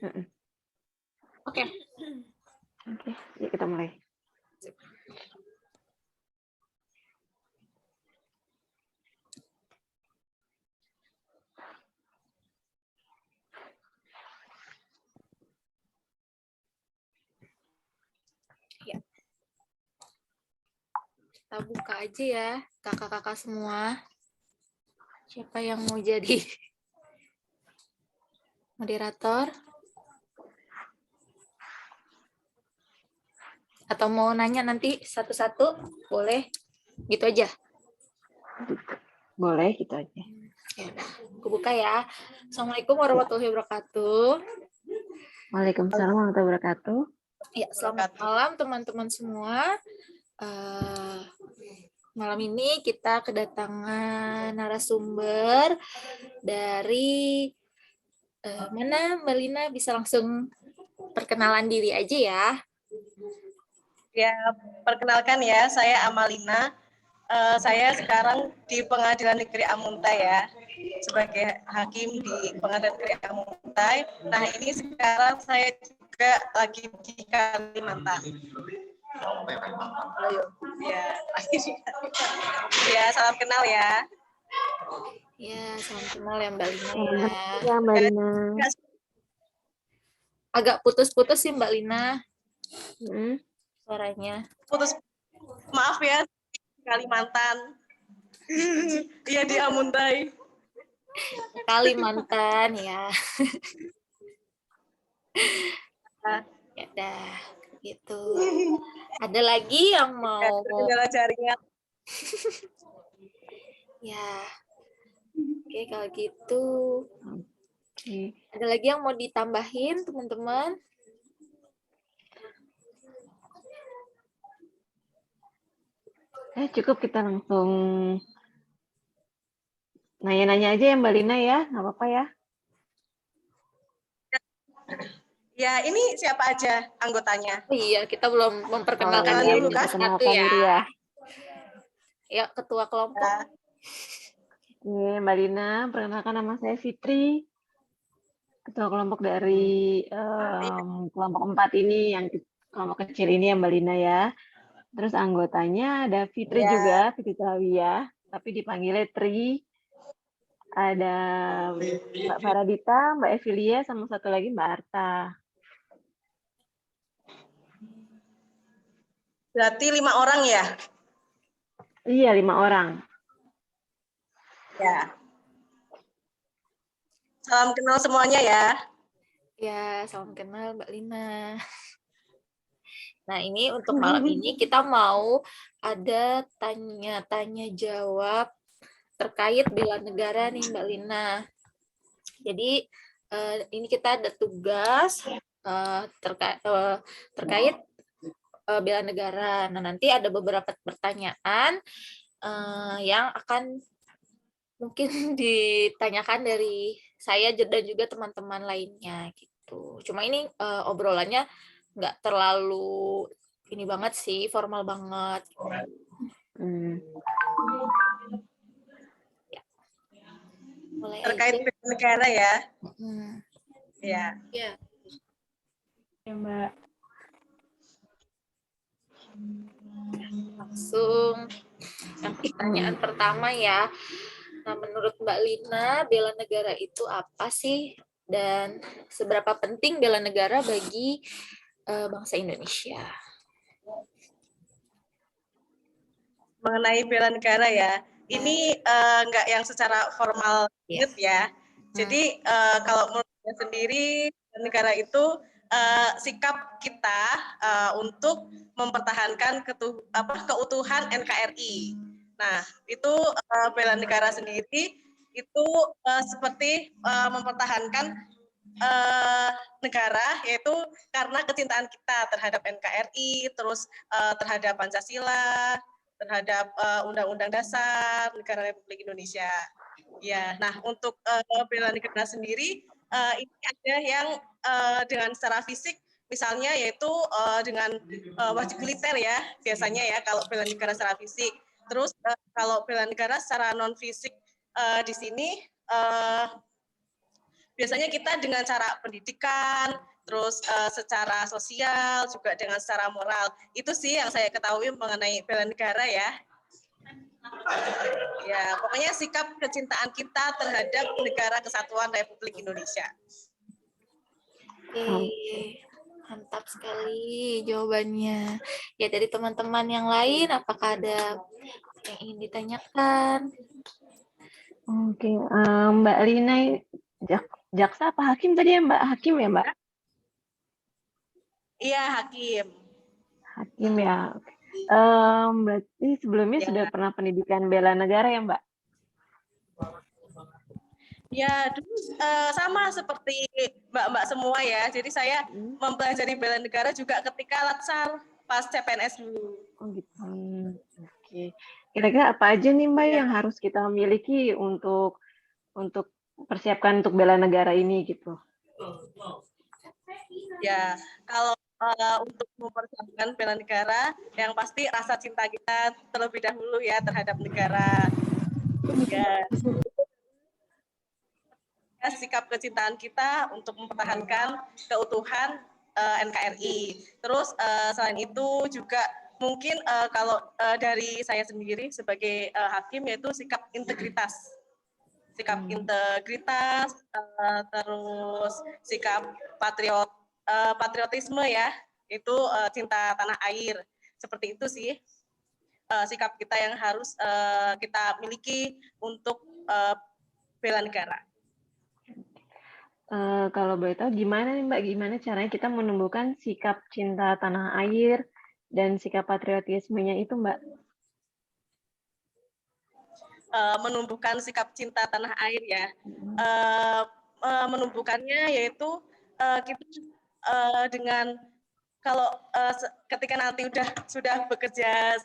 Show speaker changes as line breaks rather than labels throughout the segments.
Oke.
Oke, yuk kita mulai.
Ya. Kita buka aja ya, kakak-kakak semua. Siapa yang mau jadi moderator? Atau mau nanya nanti satu-satu? Boleh. Gitu aja.
Boleh, gitu aja.
Ya udah, aku buka ya. Assalamualaikum warahmatullahi wabarakatuh.
Waalaikumsalam warahmatullahi wabarakatuh.
Ya, selamat malam teman-teman semua. Malam ini kita kedatangan narasumber dari mana Mbak Lina, bisa langsung perkenalan diri aja ya.
Ya, perkenalkan ya, saya Amalina. Saya sekarang di Pengadilan Negeri Amuntai ya, sebagai hakim di Pengadilan Negeri Amuntai. Nah, ini sekarang saya juga lagi di Kalimantan. Ya, ya, salam kenal ya.
Ya, salam kenal ya Mbak Lina
Ya,
ya.
Mbak Lina.
Agak putus-putus sih Mbak Lina suaranya.
Putus, maaf ya, Kalimantan. Iya, di Amuntai.
Kalimantan ya. Ya dah, gitu. Ada lagi yang mau
Kendala jaringan.
Ya. Oke, kalau gitu.
Oke.
Ada lagi yang mau ditambahin, teman-teman?
Cukup kita langsung nanya-nanya aja ya Mbak Lina ya, nggak apa-apa ya.
Ya, ini siapa aja anggotanya?
Oh iya, kita belum memperkenalkan
iya,
diri
dulu, Kak.
satu ya.
ya.
Ya, ketua kelompok.
Oke, Mbak Lina, perkenalkan nama saya Fitri. Ketua kelompok dari kelompok 4 ini, yang kelompok kecil ini ya Mbak Lina ya. Terus anggotanya ada Fitri juga, Fitri Tawiyah, tapi dipanggilnya Tri. Ada Mbak Faradita, Mbak Evilia, sama satu lagi Mbak Arta.
Berarti 5 orang ya?
Iya, 5 orang.
Ya. Salam kenal semuanya ya.
Ya, salam kenal Mbak Lina. Nah, ini untuk malam ini kita mau ada tanya-tanya jawab terkait bela negara nih Mbak Lina. Jadi, ini kita ada tugas terkait bela negara. Nah, nanti ada beberapa pertanyaan yang akan mungkin ditanyakan dari saya dan juga teman-teman lainnya gitu. Cuma ini obrolannya nggak terlalu ini banget sih, formal banget. Ya. Mulai
terkait
aja.
bela negara ya. Ya.
Ya.
Ya, Mbak.
Langsung yang pertanyaan pertama ya. Nah, menurut Mbak Lina, bela negara itu apa sih? Dan seberapa penting bela negara bagi bangsa Indonesia?
Mengenai bela negara ya, ini enggak yang secara formal banget ya. Jadi kalau menurut saya sendiri, negara itu sikap kita untuk mempertahankan keutuhan NKRI. Nah, itu bela negara sendiri itu seperti mempertahankan negara, yaitu karena kecintaan kita terhadap NKRI, terus terhadap Pancasila, terhadap Undang-Undang Dasar Negara Republik Indonesia. Ya, nah untuk bela negara sendiri ini ada yang dengan secara fisik, misalnya yaitu dengan wajib militer ya, biasanya ya kalau bela negara secara fisik. Terus kalau bela negara secara non fisik di sini biasanya kita dengan cara pendidikan, terus secara sosial, juga dengan secara moral. Itu sih yang saya ketahui mengenai bela negara ya. Ya, pokoknya sikap kecintaan kita terhadap Negara Kesatuan Republik Indonesia.
Oke, mantap sekali jawabannya. Ya, dari teman-teman yang lain, apakah ada yang ingin ditanyakan?
Oke, Mbak Lina, jaksa apa hakim tadi ya Mbak? Hakim ya Mbak?
Iya, Hakim.
Hakim ya. Berarti sebelumnya
Ya.
sudah pernah pendidikan bela negara ya Mbak?
Ya, dulu sama seperti Mbak-mbak semua ya. Jadi saya mempelajari bela negara juga ketika latsar pas CPNS dulu.
Oh gitu. Oke. Kira-kira apa aja nih Mbak
Ya.
yang harus kita miliki untuk persiapkan untuk bela negara ini gitu?
Ya, kalau untuk mempersiapkan bela negara, yang pasti rasa cinta kita terlebih dahulu ya terhadap negara. Ya, sikap kecintaan kita untuk mempertahankan keutuhan NKRI. Terus selain itu juga mungkin kalau dari saya sendiri sebagai hakim yaitu sikap integritas. Sikap integritas, terus sikap patriotisme ya, itu cinta tanah air. Seperti itu sih sikap kita yang harus kita miliki untuk bela negara.
Kalau boleh tahu gimana nih Mbak, gimana caranya kita menumbuhkan sikap cinta tanah air dan sikap patriotismenya itu Mbak?
Menumbuhkan sikap cinta tanah air ya. Menumbuhkannya yaitu kita dengan kalau ketika nanti sudah bekerja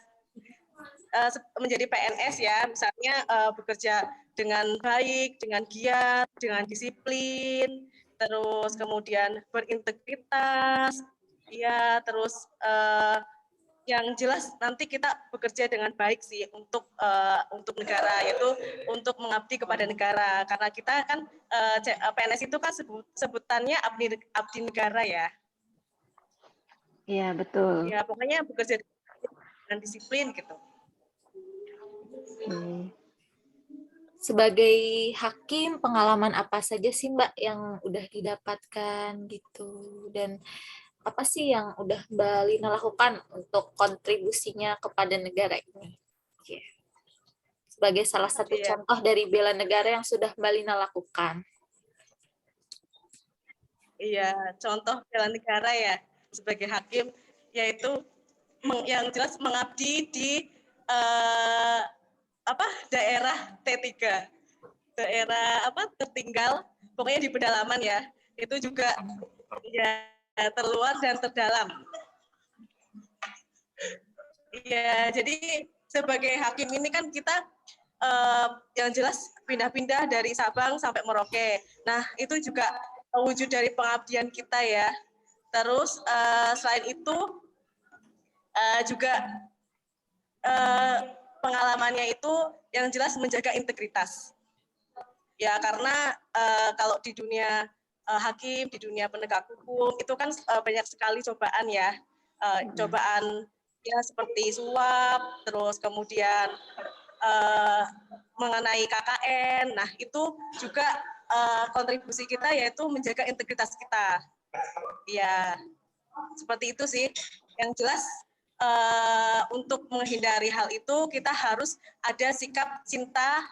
menjadi PNS ya, misalnya bekerja dengan baik, dengan giat, dengan disiplin, terus kemudian berintegritas, ya terus yang jelas nanti kita bekerja dengan baik sih untuk negara, yaitu untuk mengabdi kepada negara, karena kita kan PNS itu kan sebutannya abdi negara ya.
Iya betul.
Ya pokoknya bekerja dengan disiplin gitu.
Sebagai hakim, pengalaman apa saja sih Mbak yang udah didapatkan gitu? Dan apa sih yang udah Mbak Lina lakukan untuk kontribusinya kepada negara ini? Sebagai salah satu contoh dari bela negara yang sudah Mbak Lina lakukan.
Iya, contoh bela negara ya sebagai hakim, yaitu yang jelas mengabdi di daerah T3, daerah tertinggal, pokoknya di pedalaman ya, itu juga ya terluar dan terdalam. Ya, jadi sebagai hakim ini kan kita yang jelas pindah-pindah dari Sabang sampai Merauke. Nah, itu juga wujud dari pengabdian kita ya. Terus selain itu juga pengalamannya itu yang jelas menjaga integritas. Ya karena kalau di dunia hakim, di dunia penegak hukum itu kan banyak sekali cobaan ya, cobaan ya seperti suap, terus kemudian mengenai KKN. Nah itu juga kontribusi kita yaitu menjaga integritas kita. Ya seperti itu sih. Yang jelas untuk menghindari hal itu kita harus ada sikap cinta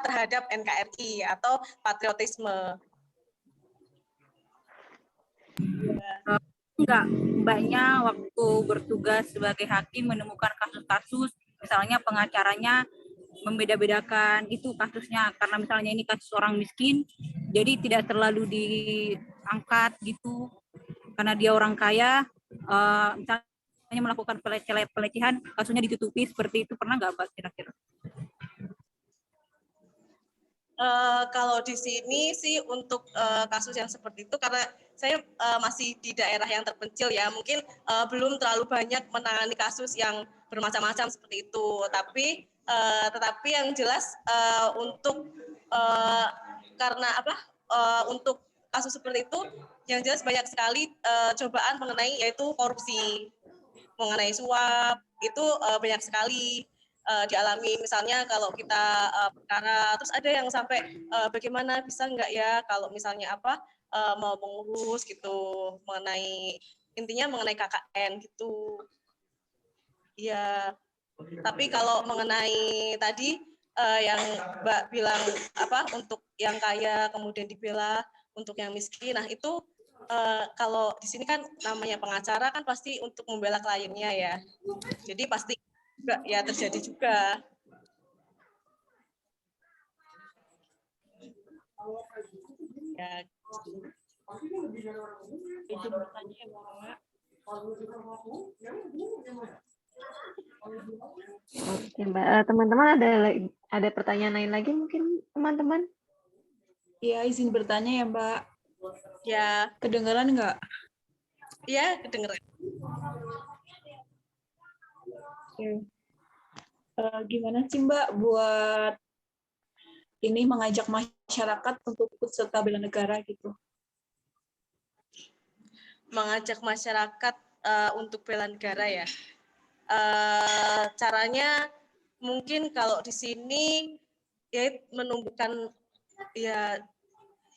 terhadap NKRI atau patriotisme.
Enggak, mbaknya waktu bertugas sebagai hakim menemukan kasus-kasus, misalnya pengacaranya membeda-bedakan itu kasusnya, karena misalnya ini kasus orang miskin, jadi tidak terlalu diangkat gitu, karena dia orang kaya, misalnya melakukan pelecehan, kasusnya ditutupi seperti itu, pernah nggak Mbak kira-kira?
Kalau di sini sih untuk kasus yang seperti itu, karena saya masih di daerah yang terpencil ya, mungkin belum terlalu banyak menangani kasus yang bermacam-macam seperti itu. Tetapi yang jelas untuk karena untuk kasus seperti itu, yang jelas banyak sekali cobaan mengenai yaitu korupsi, mengenai suap, itu banyak sekali dialami. Misalnya kalau kita perkara, terus ada yang sampai bagaimana bisa nggak ya kalau misalnya mau mengurus gitu, intinya mengenai KKN gitu. Ya, tapi kalau mengenai tadi yang Mbak bilang untuk yang kaya kemudian dibela untuk yang miskin, nah itu kalau di sini kan namanya pengacara kan pasti untuk membela kliennya ya, jadi pasti juga ya terjadi juga. Ya.
Izin bertanya ya Mbak.
Oke Mbak, teman-teman ada pertanyaan lain lagi mungkin teman-teman?
Iya, izin bertanya ya Mbak.
Ya.
Kedengeran nggak?
Iya, kedengeran.
Oke. Gimana sih Mbak buat ini mengajak masyarakat untuk ikut serta bela negara gitu?
Mengajak masyarakat untuk bela negara ya. Caranya mungkin kalau di sini ya menumbuhkan ya.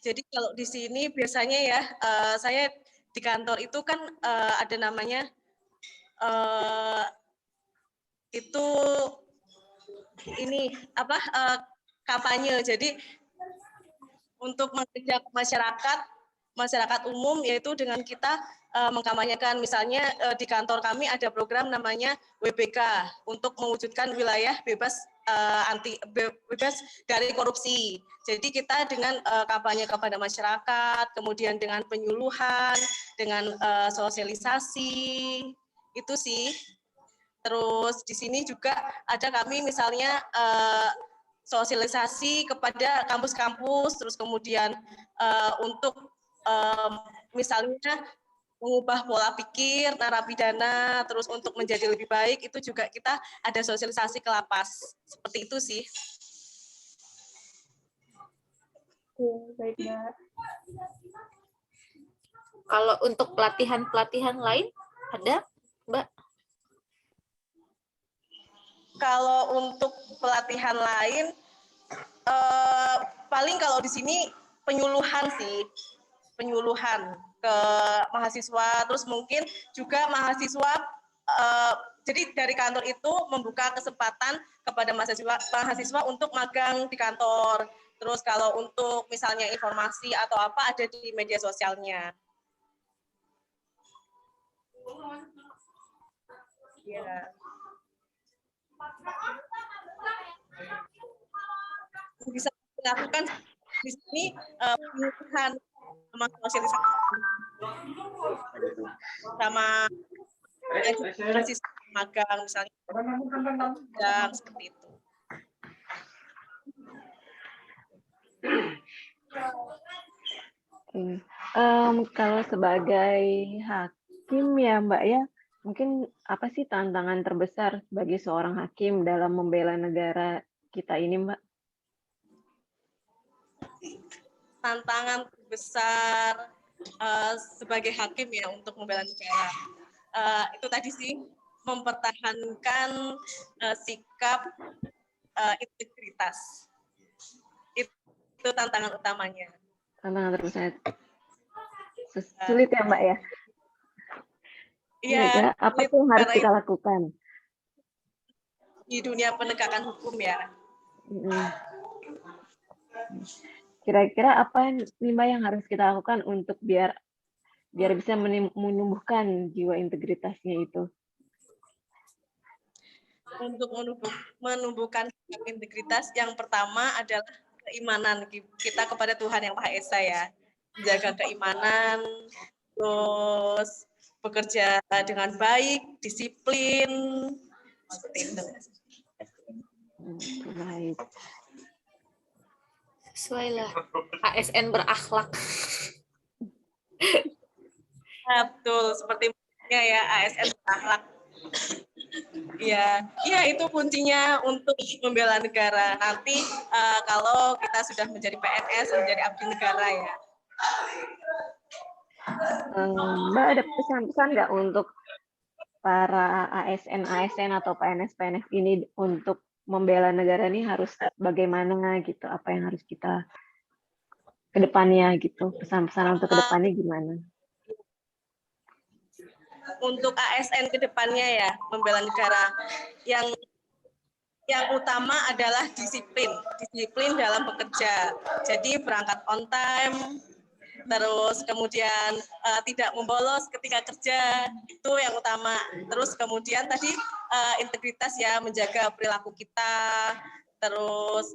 Jadi kalau di sini biasanya ya saya di kantor itu kan ada namanya itu ini kampanye. Jadi untuk mengajak masyarakat umum yaitu dengan kita mengkampanyekan, misalnya di kantor kami ada program namanya WBK untuk mewujudkan wilayah bebas dari korupsi. Jadi kita dengan kampanye kepada masyarakat, kemudian dengan penyuluhan, dengan sosialisasi, itu sih. Terus di sini juga ada kami misalnya sosialisasi kepada kampus-kampus, terus kemudian untuk misalnya mengubah pola pikir narapidana, terus untuk menjadi lebih baik, itu juga kita ada sosialisasi ke lapas. Seperti itu sih.
Oke, baik Mbak.
Kalau untuk pelatihan-pelatihan lain, ada Mbak?
Kalau untuk pelatihan lain, paling kalau di sini penyuluhan sih, penyuluhan ke mahasiswa, terus mungkin juga mahasiswa, jadi dari kantor itu membuka kesempatan kepada mahasiswa untuk magang di kantor. Terus kalau untuk misalnya informasi atau apa ada di media sosialnya. Ya. Bisa dilakukan di sini penyuluhan sama sosialisasi sama mahasiswa magang misalnya magang seperti itu.
Kalau sebagai hakim ya Mbak ya, mungkin apa sih tantangan terbesar bagi seorang hakim dalam membela negara kita ini Mbak?
Tantangan terbesar sebagai hakim ya untuk membela negara, itu tadi sih mempertahankan sikap integritas. Itu tantangan utamanya.
Tantangan terbesar. Sulit ya Mbak ya?
Iya.
Apa yang harus kita lakukan
di dunia penegakan hukum ya?
Kira-kira apa nih Mbak yang harus kita lakukan untuk biar bisa menumbuhkan jiwa integritasnya itu?
Untuk menumbuhkan integritas, yang pertama adalah keimanan kita kepada Tuhan Yang Maha Esa ya. Menjaga keimanan, terus bekerja dengan baik, disiplin, seperti itu.
Baik.
Sesuai lah. ASN berakhlak.
Betul, seperti ya ASN berakhlak. Iya, iya itu kuncinya untuk membela negara. Nanti kalau kita sudah menjadi PNS, menjadi abdi negara ya.
Mbak ada pesan-pesan nggak untuk para ASN atau PNS ini untuk membela negara ini harus bagaimana gitu? Apa yang harus kita ke depannya gitu? Pesan-pesan untuk ke depannya gimana?
Untuk ASN ke depannya ya, membela negara. Yang utama adalah disiplin dalam bekerja. Jadi berangkat on time, terus kemudian tidak membolos ketika kerja, itu yang utama. Terus kemudian tadi integritas ya, menjaga perilaku kita, terus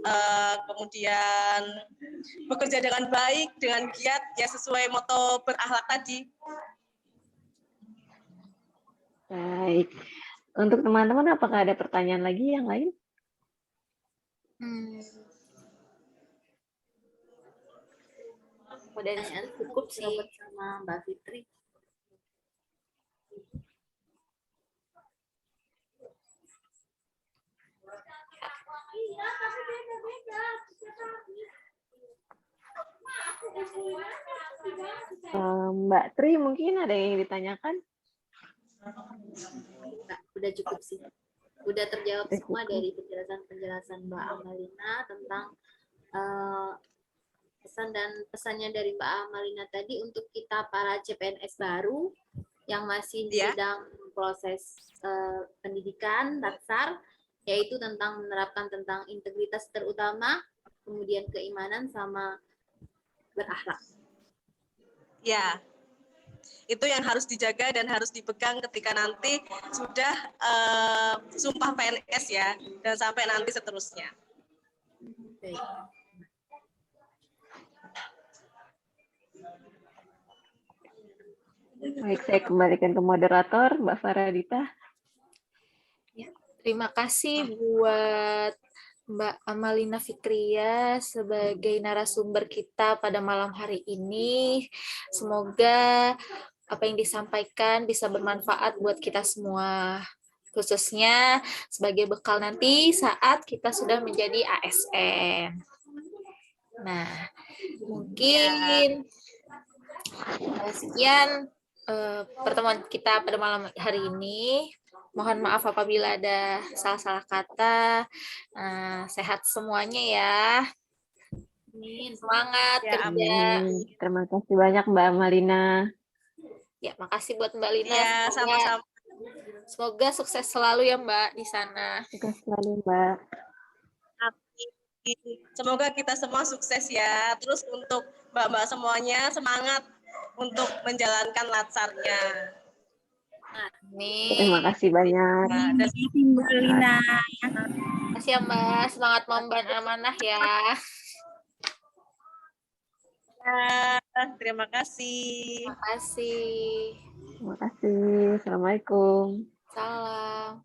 kemudian bekerja dengan baik, dengan giat ya sesuai moto berakhlak tadi.
Baik. Untuk teman-teman apakah ada pertanyaan lagi yang lain?
Pertanyaan cukup sih sama Mbak Fitri.
Mbak Tri mungkin ada yang ditanyakan?
Enggak, udah cukup sih. Udah terjawab semua dari penjelasan Mbak Amalina tentang pesan dan pesannya dari Mbak Amalina tadi untuk kita para CPNS baru yang masih sedang proses pendidikan dasar, yaitu tentang menerapkan tentang integritas terutama, kemudian keimanan sama berakhlak.
Ya, itu yang harus dijaga dan harus dipegang ketika nanti sudah sumpah PNS ya, dan sampai nanti seterusnya.
Baik.
Baik, saya kembalikan ke moderator, Mbak Faradita.
Ya, terima kasih buat Mbak Amalina Fikria sebagai narasumber kita pada malam hari ini. Semoga apa yang disampaikan bisa bermanfaat buat kita semua, khususnya sebagai bekal nanti saat kita sudah menjadi ASN. Nah, mungkin sekian pertemuan kita pada malam hari ini. Mohon maaf apabila ada salah-salah kata. Sehat semuanya ya. Amin. Semangat
Ya,
kerja.
Amin. Terima kasih banyak Mbak Amalina.
Ya, makasih buat Mbak Lina.
Ya, sama-sama.
Semoga sukses selalu ya Mbak di sana.
Sukses selalu Mbak.
Semoga kita semua sukses ya. Terus untuk Mbak-mbak semuanya semangat untuk menjalankan latsarnya.
Amin.
Terima kasih banyak.
Dan
Mbak Lina.
Terima kasih ya Mbak. Semangat memban amanah ya.
terima kasih.
Terima kasih.
Terima kasih. Assalamualaikum.
Salam.